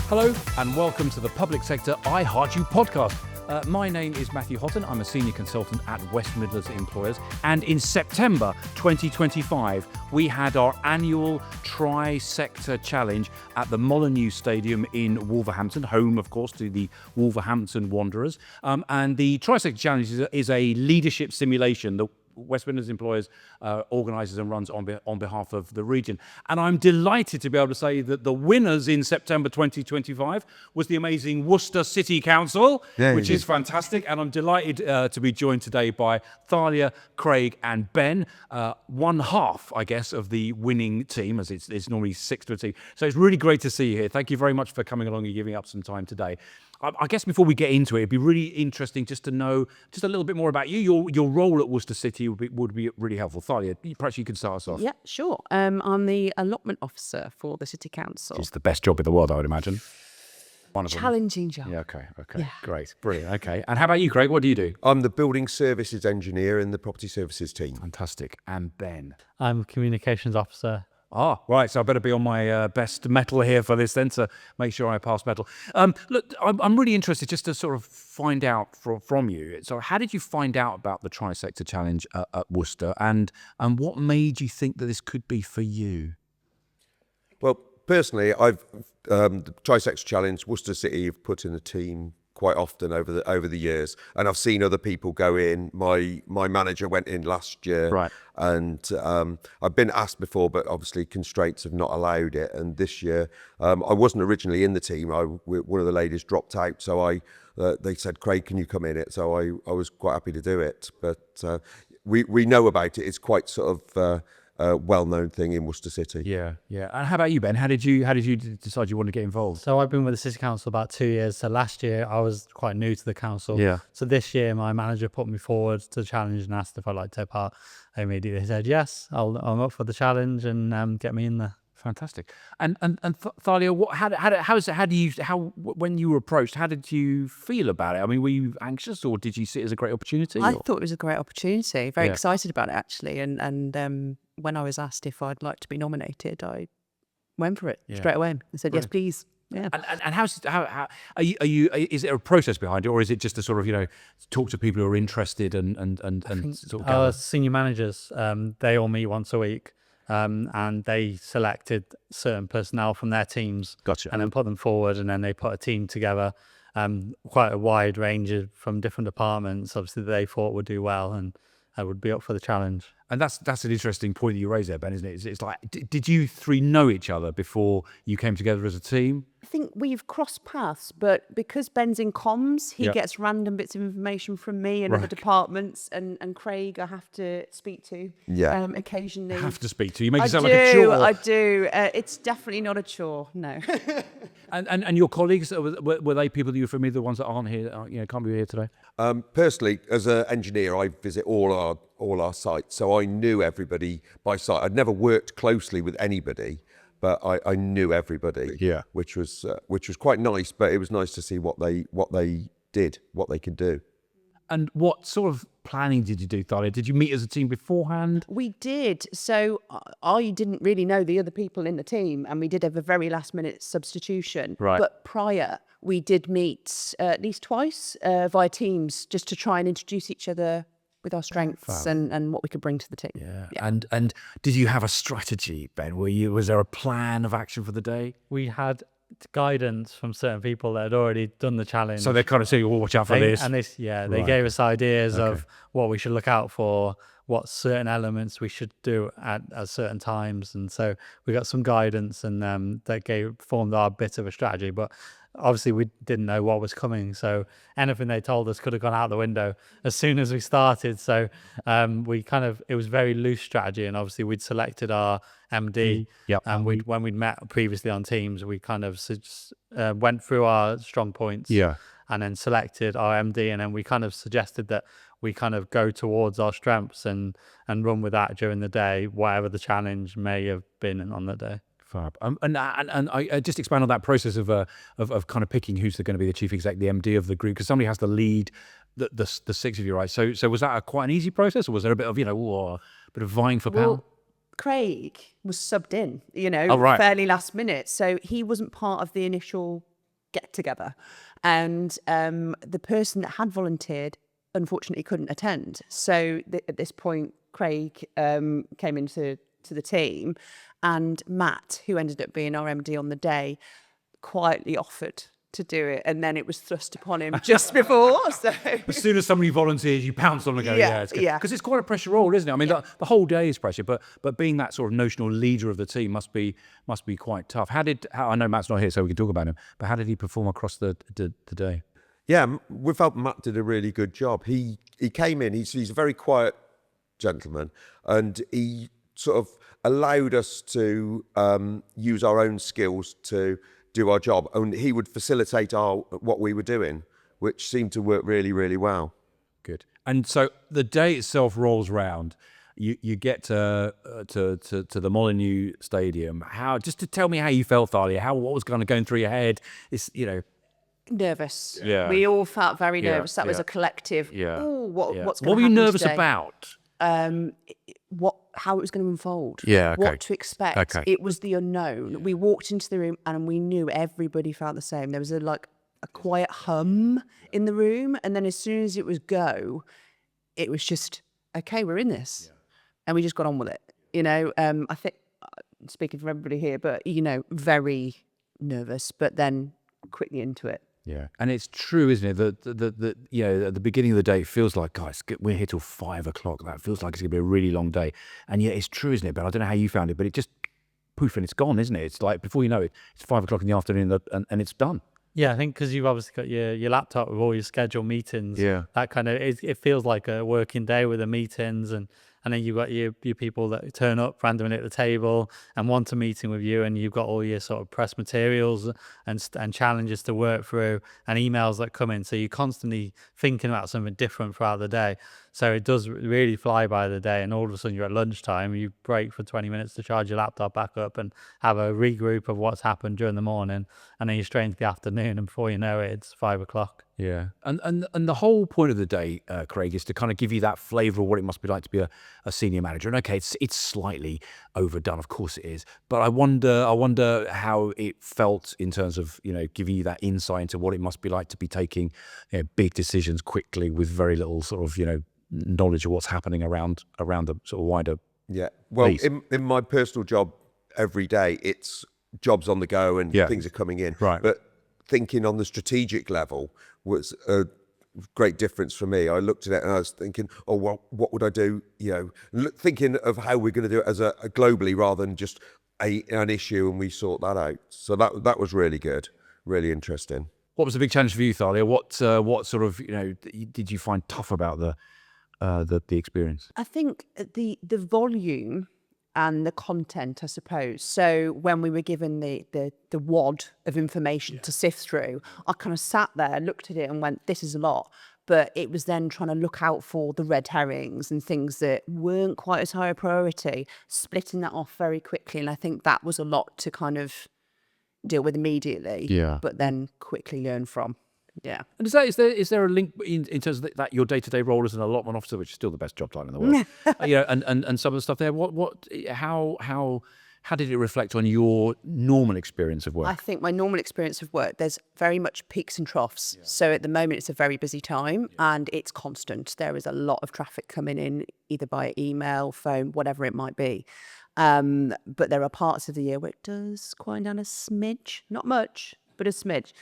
Hello and welcome to the Public Sector I Heart You podcast. My name is Matthew Hotten. I'm a senior consultant at West Midlands Employers. And in September 2025, we had our annual Tri-Sector Challenge at the Molyneux Stadium in Wolverhampton, home, of course, to the Wolverhampton Wanderers. And the Tri-Sector Challenge is a leadership simulation that West Midlands Employers organises and runs on behalf of the region. And I'm delighted to be able to say that the winners in September 2025 was the amazing Worcester City Council, which is fantastic. And I'm delighted to be joined today by Thalia, Craig and Ben, one half, I guess, of the winning team, as it's normally 6 to a team. So it's really great to see you here. Thank you very much for coming along and giving up some time today. I guess before we get into it, it'd be really interesting just to know just a little bit more about you. Your role at Worcester City would be really helpful. Thalia, perhaps you could start us off. Yeah, sure. I'm the Allotment Officer for the City Council. It's the best job in the world, I would imagine. Challenging job. Yeah, okay. Yeah. Great, brilliant, okay. And how about you, Craig? What do you do? I'm the Building Services Engineer in the Property Services team. Fantastic. And Ben? I'm Communications Officer. Right, so I better be on my best mettle here for this then to make sure I pass mettle. Look, I'm really interested just to sort of find out from you. So how did you find out about the Tri-Sector Challenge at Worcester and what made you think that this could be for you? Well, personally, I've the Tri-Sector Challenge, Worcester City have put in a team quite often over the years, and I've seen other people go in. My manager went in last year, right? And I've been asked before, but obviously constraints have not allowed it. And this year, I wasn't originally in the team. One of the ladies dropped out, so they said, "Craig, can you come in it?" So I was quite happy to do it. But we know about it. It's quite sort of well-known thing in Worcester City. Yeah. And how about you, Ben? How did you decide you wanted to get involved? So I've been with the City Council about 2 years. So last year I was quite new to the council. Yeah. So this year my manager put me forward to the challenge and asked if I'd like to take part. I immediately said yes, I'm up for the challenge and get me in there. Fantastic. And Thalia, when you were approached, how did you feel about it? I mean, were you anxious or did you see it as a great opportunity? I thought it was a great opportunity. Very excited about it actually. And when I was asked if I'd like to be nominated, I went for it straight away. I said yes, please. Yeah. And how are you? Is there a process behind it, or is it just to sort of talk to people who are interested and sort of our senior managers? They all meet once a week. And they selected certain personnel from their teams. Gotcha. And then put them forward, and then they put a team together, quite a wide range from different departments, obviously they thought would do well and would be up for the challenge. And that's an interesting point that you raised there, Ben, isn't it? It's like, did you three know each other before you came together as a team? I think we've crossed paths, but because Ben's in comms, he gets random bits of information from me and other departments, and Craig I have to speak to occasionally. Have to speak to? You make it sound like a chore. I do. It's definitely not a chore, no. and your colleagues, were they people that you're familiar with, the ones that aren't here, can't be here today? Personally, as an engineer, I visit all our sites, so I knew everybody by sight. I'd never worked closely with anybody, but I knew everybody, which was quite nice. But it was nice to see what they did, what they could do. And what sort of planning did you do, Thalia? Did you meet as a team beforehand? We did. So I didn't really know the other people in the team, and we did have a very last-minute substitution. Right. But prior, we did meet at least twice via Teams, just to try and introduce each other with our strengths and what we could bring to the team. Yeah. And did you have a strategy, Ben? Was there a plan of action for the day? We had guidance from certain people that had already done the challenge. So they kind of say, well, watch out for this. And they gave us ideas of what we should look out for, what certain elements we should do at certain times. And so we got some guidance, and that formed our bit of a strategy. But obviously we didn't know what was coming, so anything they told us could have gone out the window as soon as we started. So it was very loose strategy, and obviously we'd selected our MD, and when we'd met previously on Teams, we kind of went through our strong points, and then selected our MD, and then we kind of suggested that we kind of go towards our strengths and run with that during the day, whatever the challenge may have been on the day. Fab. And I just expand on that process of kind of picking who's going to be the chief exec, the MD of the group, because somebody has to lead the six of you, right? So was that quite an easy process, or was there a bit of a bit of vying for power? Craig was subbed in, right. fairly last minute, so he wasn't part of the initial get together. And the person that had volunteered unfortunately couldn't attend. So at this point, Craig came into the team, and Matt, who ended up being our MD on the day, quietly offered to do it, and then it was thrust upon him just before. So as soon as somebody volunteers, you pounce on and go, it's good. Because it's quite a pressure role, isn't it? I mean, the whole day is pressure, but being that sort of notional leader of the team must be quite tough. I know Matt's not here, so we can talk about him, but how did he perform across the day? Yeah, we felt Matt did a really good job. He came in. He's a very quiet gentleman, and he sort of allowed us to use our own skills to do our job, and he would facilitate what we were doing, which seemed to work really, really well. Good. And so the day itself rolls round. You get to the Molyneux Stadium. Just to tell me how you felt, Thalia. What was kind of going through your head? It's nervous. Yeah. We all felt very nervous. That was a collective. Yeah. Oh, what's going to happen? What were you nervous today? about? How it was going to unfold. Yeah, okay. What to expect. Okay. It was the unknown. We walked into the room and we knew everybody felt the same. There was a quiet hum in the room, and then as soon as it was go, it was just, okay, we're in this. And we just got on with it. I think, speaking for everybody here, but very nervous, but then quickly into it. Yeah, and it's true, isn't it? That at the beginning of the day, it feels like, guys, we're here till 5 o'clock. That feels like it's going to be a really long day, and yet it's true, isn't it? But I don't know how you found it, but it just poof and it's gone, isn't it? It's like before you know it, it's 5 o'clock in the afternoon, and it's done. Yeah, I think because you've obviously got your laptop with all your scheduled meetings. Yeah, that kind of it feels like a working day with the meetings, and then you've got your people that turn up randomly at the table and want a meeting with you, and you've got all your sort of press materials and challenges to work through and emails that come in. So you're constantly thinking about something different throughout the day. So it does really fly by the day, and all of a sudden you're at lunchtime, you break for 20 minutes to charge your laptop back up and have a regroup of what's happened during the morning, and then you're straight into the afternoon, and before you know it, it's 5 o'clock. Yeah, and the whole point of the day, Craig, is to kind of give you that flavour of what it must be like to be a senior manager. And okay, it's slightly overdone, of course it is, but I wonder how it felt in terms of giving you that insight into what it must be like to be taking big decisions quickly with very little sort of knowledge of what's happening around the sort of wider. Yeah, well, piece. in my personal job every day, it's jobs on the go and things are coming in. Right, but thinking on the strategic level was a great difference for me. I looked at it and I was thinking, what would I do? Thinking of how we're going to do it as a globally rather than just an issue, and we sort that out. So that was really good, really interesting. What was the big challenge for you, Thalia? What sort of did you find tough about the experience? I think the volume and the content, I suppose. So when we were given the wad of information to sift through, I kind of sat there, looked at it and went, this is a lot. But it was then trying to look out for the red herrings and things that weren't quite as high a priority, splitting that off very quickly. And I think that was a lot to kind of deal with immediately, but then quickly learn from. Yeah. And is there a link in terms of that your day-to-day role as an allotment officer, which is still the best job title in the world, and some of the stuff there? How did it reflect on your normal experience of work? I think my normal experience of work, there's very much peaks and troughs. Yeah. So at the moment, it's a very busy time and it's constant. There is a lot of traffic coming in, either by email, phone, whatever it might be. But there are parts of the year where it does quiet down a smidge, not much, but a smidge.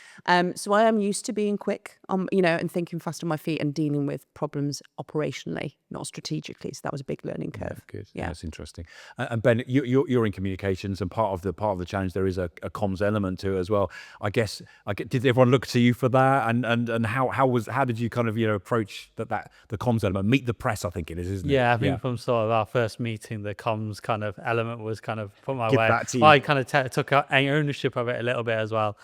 So I am used to being quick, and thinking fast on my feet and dealing with problems operationally, not strategically. So that was a big learning curve. Yeah, good. Yeah, that's interesting. And Ben, you're in communications, and part of the challenge there is a comms element to it as well. Did everyone look to you for that? And how did you kind of approach the comms element? Meet the press, I think it is, isn't it? Yeah, I think from sort of our first meeting, the comms kind of element was kind of put my way. That to you. I kind of took ownership of it a little bit as well.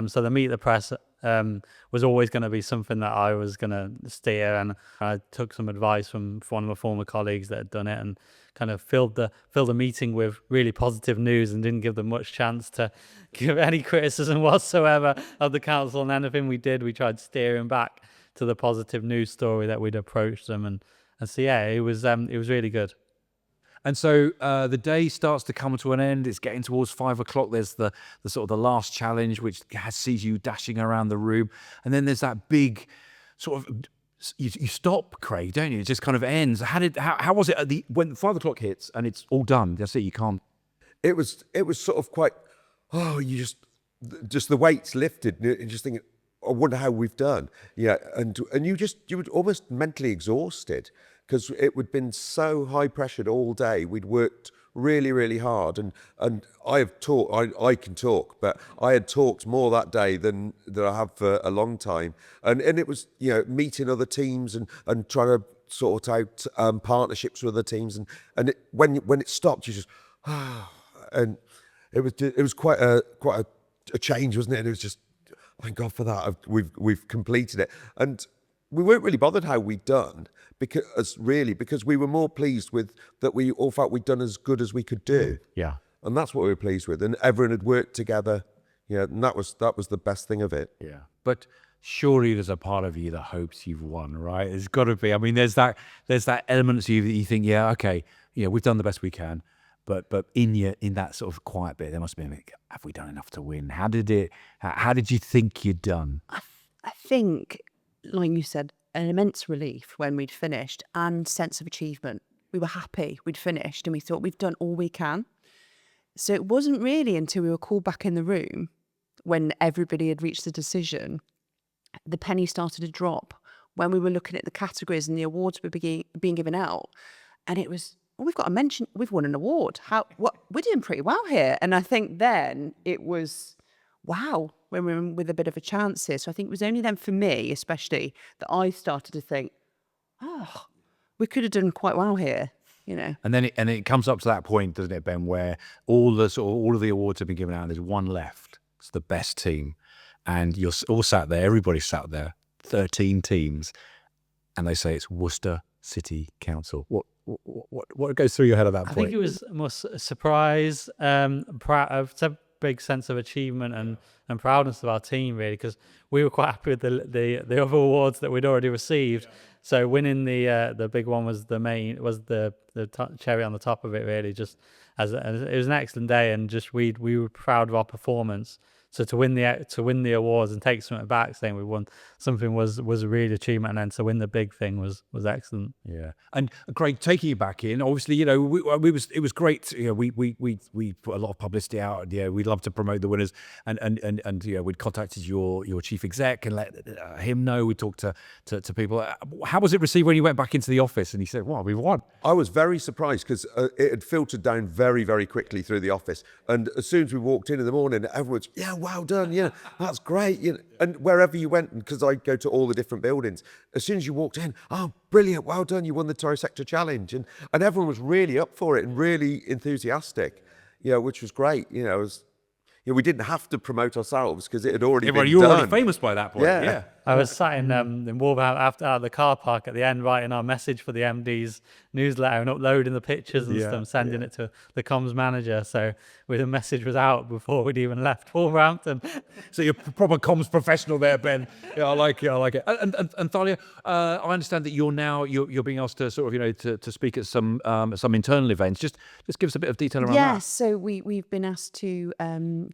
So the meet the press was always going to be something that I was going to steer, and I took some advice from one of my former colleagues that had done it, and kind of filled the meeting with really positive news and didn't give them much chance to give any criticism whatsoever of the council. And anything we did, we tried steering back to the positive news story that we'd approached them, and so it was really good. And so the day starts to come to an end. It's getting towards 5 o'clock. There's the sort of the last challenge, which sees you dashing around the room. And then there's that big sort of, you stop, Craig, don't you? It just kind of ends. How was it when 5 o'clock hits and it's all done? That's it. You can't. It was sort of quite, you just the weights lifted and just thinking, I wonder how we've done. Yeah. And you were almost mentally exhausted because it would been so high pressured all day. We'd worked really, really hard. And I can talk, but I had talked more that day than I have for a long time. And it was, meeting other teams and trying to sort out partnerships with other teams. And when it stopped, you just, and it was quite a change, wasn't it? And it was just, thank God for that. We've completed it, and we weren't really bothered how we'd done because we were more pleased with that. We all felt we'd done as good as we could do. Yeah, and that's what we were pleased with. And everyone had worked together. And that was the best thing of it. Yeah, but surely there's a part of you that hopes you've won, right? It's got to be. I mean, there's that element to you that you think, yeah, okay, we've done the best we can. But in that sort of quiet bit, there must have been like, have we done enough to win? How did you think you'd done? I think, like you said, an immense relief when we'd finished and sense of achievement. We were happy we'd finished and we thought we've done all we can. So it wasn't really until we were called back in the room when everybody had reached the decision, the penny started to drop when we were looking at the categories and the awards were being given out. And it was, we've got to mention, we've won an award. We're doing pretty well here. And I think then it was, wow, when we were with a bit of a chance here. So I think it was only then for me, especially, that I started to think, we could have done quite well here, And then it comes up to that point, doesn't it, Ben, where all of the awards have been given out and there's one left. It's the best team. And you're all sat there, everybody's sat there, 13 teams, and they say it's Worcester City Council. What goes through your head at that point? I think it was more surprise, proud, a big sense of achievement and proudness of our team, really, because we were quite happy with the other awards that we'd already received. So winning the big one was the cherry on the top of it, really. Just as it was an excellent day, and just we were proud of our performance. So to win the awards and take something back, saying we won something was a real achievement, and then to win the big thing was excellent. Yeah, and Craig, taking you back in, obviously, it was great. We put a lot of publicity out. Yeah, we'd love to promote the winners, and we'd contacted your chief exec and let him know. We talked to people. How was it received when you went back into the office and he said, "Well, we won"? I was very surprised because it had filtered down very, very quickly through the office, and as soon as we walked in the morning, everyone's well done, that's great, and wherever you went, because I go to all the different buildings, as soon as you walked in, brilliant, well done, you won the Torres Sector Challenge, and everyone was really up for it and really enthusiastic, which was great. We didn't have to promote ourselves because it had already been you were done. already famous by that point. Yeah. I was sat in Wolverhampton out of the car park at the end, writing our message for the MD's newsletter and uploading the pictures and stuff, sending it to the comms manager. So the message was out before we'd even left Wolverhampton. So you're a proper comms professional there, Ben. Yeah, I like it. And Thalia, I understand that you're being asked to sort of to speak at some internal events. Just give us a bit of detail around that. Yes, so we've been asked to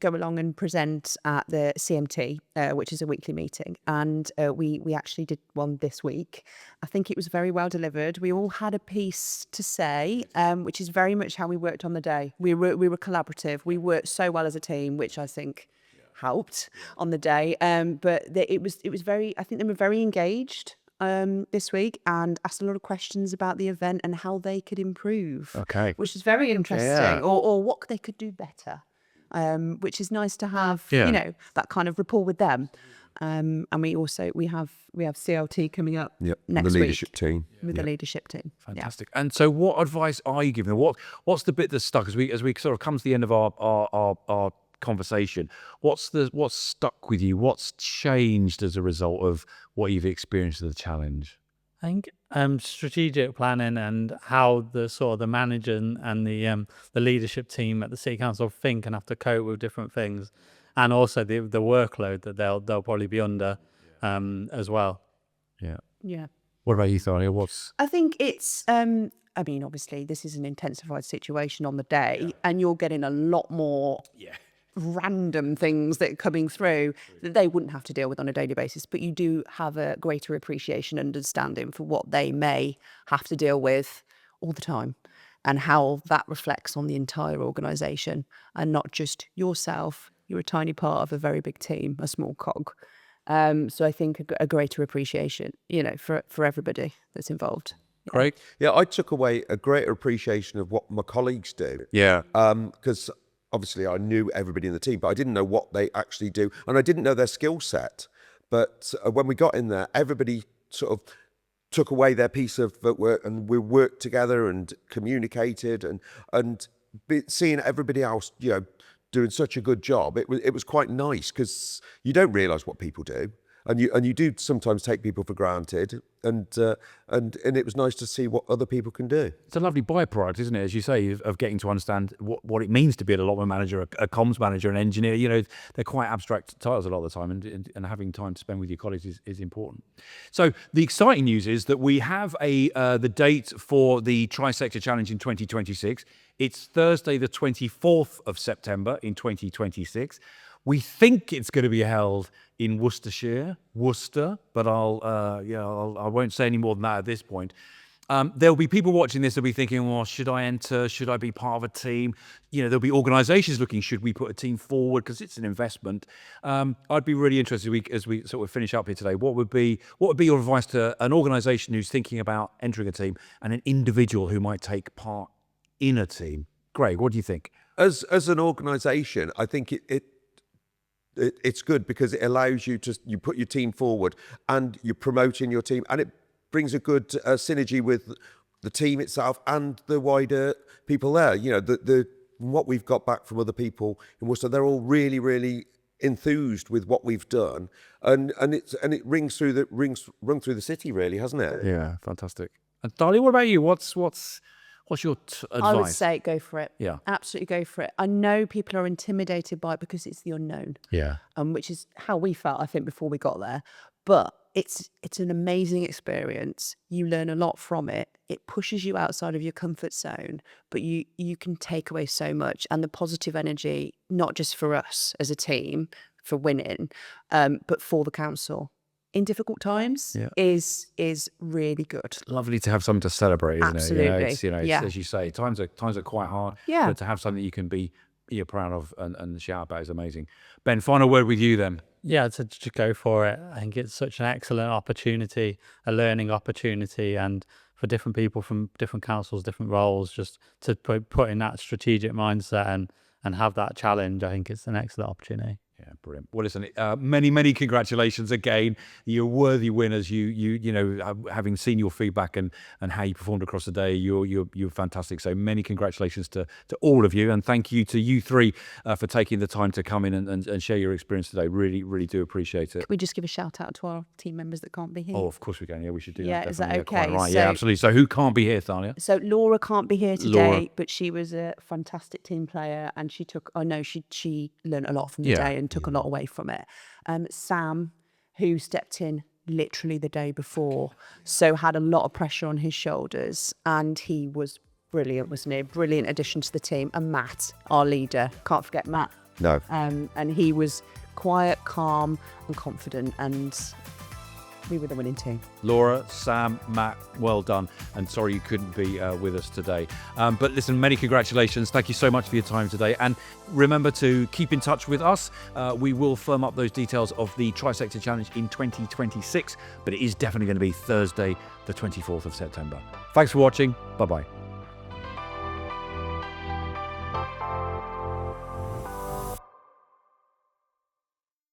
go along and present at the CMT, which is a weekly meeting, and we actually did one this week. I think it was very well delivered. We all had a piece to say, which is very much how we worked on the day. We were collaborative. We worked so well as a team, which I think helped on the day. But it was very. I think they were very engaged this week and asked a lot of questions about the event and how they could improve. Okay, which is very interesting, or what they could do better. Which is nice to have, that kind of rapport with them. And we have CLT coming up next the leadership week team. with the leadership team. Fantastic. And so, what advice are you giving them? What's the bit that's stuck as we sort of come to the end of our conversation? What's stuck with you? What's changed as a result of what you've experienced of the challenge? I think strategic planning and how the manager and the leadership team at the City Council think and have to cope with different things, and also the workload that they'll probably be under as well. Yeah. What about you, Thalia? I think it's I mean, obviously this is an intensified situation on the day, and you're getting a lot more random things that are coming through that they wouldn't have to deal with on a daily basis, but you do have a greater appreciation and understanding for what they may have to deal with all the time, and how that reflects on the entire organisation and not just yourself. You're a tiny part of a very big team, a small cog. So I think a greater appreciation, for everybody that's involved. Craig? Yeah, I took away a greater appreciation of what my colleagues do. Yeah. Because obviously I knew everybody in the team, but I didn't know what they actually do, and I didn't know their skill set. But when we got in there, everybody sort of took away their piece of work, and we worked together and communicated, and seeing everybody else, doing such a good job, it was quite nice, because you don't realise what people do, and you do sometimes take people for granted, and it was nice to see what other people can do. It's a lovely byproduct, isn't it, as you say, of getting to understand what it means to be an allotment manager, a comms manager, an engineer. They're quite abstract titles a lot of the time, and having time to spend with your colleagues is important. So the exciting news is that we have the date for the Tri-Sector Challenge in 2026. It's Thursday, the 24th of September in 2026. We think it's going to be held in Worcestershire, but I won't say any more than that at this point. There'll be people watching this that'll be thinking, well, should I enter? Should I be part of a team? There'll be organisations looking, should we put a team forward? Because it's an investment. I'd be really interested as we sort of finish up here today. What would be your advice to an organisation who's thinking about entering a team, and an individual who might take part in a team? Greg, what do you think? As an organisation, I think it's good, because it allows you put your team forward, and you're promoting your team, and it brings a good synergy with the team itself and the wider people there. What we've got back from other people in Worcester, they're all really, really enthused with what we've done, and it rung through the city, really, hasn't it? Yeah, fantastic. And Thalia, what about you? What's your advice? I would say go for it. Yeah. Absolutely go for it. I know people are intimidated by it because it's the unknown. Yeah. Which is how we felt, I think, before we got there. But it's an amazing experience. You learn a lot from it. It pushes you outside of your comfort zone, but you can take away so much. And the positive energy, not just for us as a team for winning, but for the council in difficult times, is really good. Lovely to have something to celebrate, isn't Absolutely. it? It's, as you say, times are quite hard. Yeah. But to have something you can be proud of and shout about is amazing. Ben, final word with you then. Yeah, to go for it. I think it's such an excellent opportunity, a learning opportunity, and for different people from different councils, different roles, just to put in that strategic mindset and have that challenge. I think it's an excellent opportunity. Yeah, brilliant. Well, listen, many congratulations again. You're worthy winners. Having seen your feedback and how you performed across the day, you're fantastic. So many congratulations to all of you, and thank you to you three for taking the time to come in and share your experience today. Really, really do appreciate it. Can we just give a shout out to our team members that can't be here? Oh, of course we can. Yeah, we should do that. Yeah, is that definitely. okay? Quite right. So, yeah, absolutely. So who can't be here, Thalia? So Laura can't be here today, but she was a fantastic team player, and she learned a lot from the day and took a lot away from it. Sam, who stepped in literally the day before, so had a lot of pressure on his shoulders, and he was brilliant, wasn't he? Brilliant addition to the team. And Matt, our leader, can't forget Matt. No. And he was quiet, calm and confident, and we were the winning team. Laura, Sam, Matt, well done. And sorry you couldn't be with us today. But listen, many congratulations. Thank you so much for your time today. And remember to keep in touch with us. We will firm up those details of the Tri-Sector Challenge in 2026, but it is definitely going to be Thursday, the 24th of September. Thanks for watching. Bye-bye.